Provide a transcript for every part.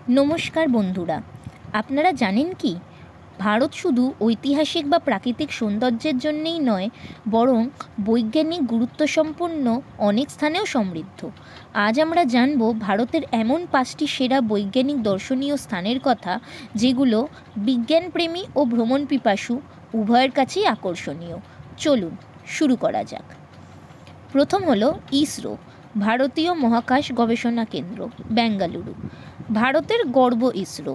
নমস্কার বন্ধুরা, আপনারা জানেন কি ভারত শুধু ঐতিহাসিক বা প্রাকৃতিক সৌন্দর্যের জন্যেই নয়, বরং বৈজ্ঞানিক গুরুত্বসম্পন্ন অনেক স্থানেও সমৃদ্ধ। আজ আমরা জানব ভারতের এমন 5টি সেরা বৈজ্ঞানিক দর্শনীয় স্থানের কথা, যেগুলো বিজ্ঞানপ্রেমী ও ভ্রমণ পিপাসু উভয়ের কাছেই আকর্ষণীয়। চলুন শুরু করা যাক। প্রথম হলো ইসরো, ভারতীয় মহাকাশ গবেষণা কেন্দ্র, বেঙ্গালুরু। ভারতের গর্ব ইসরো,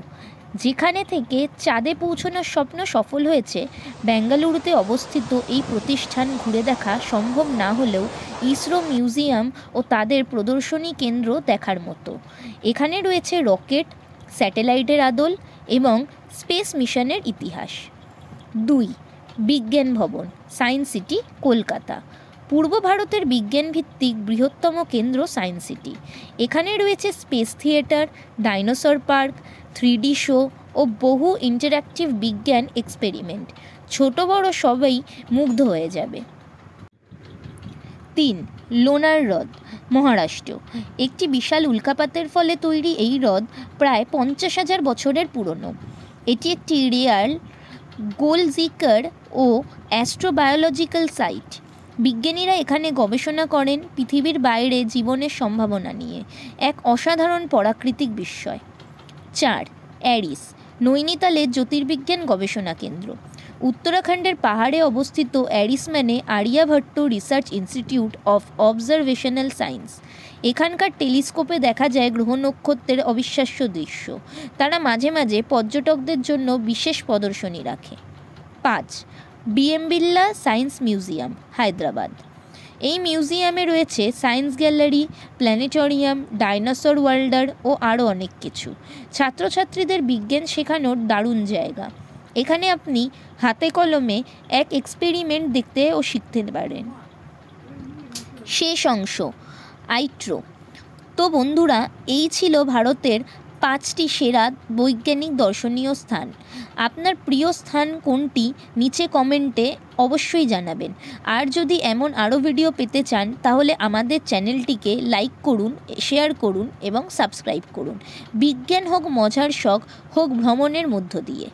যেখানে থেকে চাঁদে পৌঁছানোর স্বপ্ন সফল হয়েছে। বেঙ্গালুরুতে অবস্থিত এই প্রতিষ্ঠান ঘুরে দেখা সম্ভব না হলেও ইসরো মিউজিয়াম ও তাদের প্রদর্শনী কেন্দ্র দেখার মতো। এখানে রয়েছে রকেট, স্যাটেলাইটের আদল এবং স্পেস মিশনের ইতিহাস। 2. বিজ্ঞান ভবন, সায়েন্স সিটি, কলকাতা। পূর্ব ভারতের বিজ্ঞানভিত্তিক বৃহত্তম কেন্দ্র সায়েন্স সিটি। এখানে রয়েছে space theatre, dinosaur park, 3D show ও বহু ইন্টারঅ্যাক্টিভ বিজ্ঞান এক্সপেরিমেন্ট। ছোট বড় সবাই মুগ্ধ হয়ে যাবে। 3. লোনার হ্রদ, মহারাষ্ট্র। একটি বিশাল উল্কাপাতের ফলে তৈরি এই হ্রদ প্রায় 50,000 বছরের পুরনো। এটি একটি রিয়াল গোলজিকার ও অ্যাস্ট্রোবায়োলজিক্যাল সাইট। বিজ্ঞানীরা এখানে গবেষণা করেন পৃথিবীর বাইরে জীবনের সম্ভাবনা নিয়ে, এক অসাধারণ প্রাকৃতিক বিস্ময়। 4. অ্যারিস, নৈনিতালের জ্যোতির্বিজ্ঞান গবেষণা কেন্দ্র। উত্তরাখণ্ডের পাহাড়ে অবস্থিত অ্যারিস মানে Aryabhatta research institute of observational science. এখানকার টেলিস্কোপে দেখা যায় গ্রহ নক্ষত্রের অবিশ্বাস্য দৃশ্য। তারা মাঝে মাঝে পর্যটকদের জন্য বিশেষ প্রদর্শনী রাখে। 5. BM Birla science museum, Hyderabad. এই মিউজিয়ামে রয়েছে সায়েন্স গ্যালারি, প্ল্যানেটোরিয়াম, ডাইনোসর ওয়ার্ল্ডার ও আরও অনেক কিছু। ছাত্রছাত্রীদের বিজ্ঞান শেখানোর দারুণ জায়গা। এখানে আপনি হাতে কলমে এক এক্সপেরিমেন্ট দেখতে ও শিখতে পারেন। শেষ অংশ, আইট্রো। তো বন্ধুরা, এই ছিল ভারতের 5টি সেরা বৈজ্ঞানিক দর্শনীয় স্থান। আপনার প্রিয় স্থান কোনটি নিচে কমেন্টে অবশ্যই জানাবেন। আর যদি এমন আরও ভিডিও পেতে চান তাহলে আমাদের চ্যানেলটিকে লাইক করুন, শেয়ার করুন এবং সাবস্ক্রাইব করুন। বিজ্ঞান হোক মজার শখ, হোক ভ্রমণের মধ্য দিয়ে।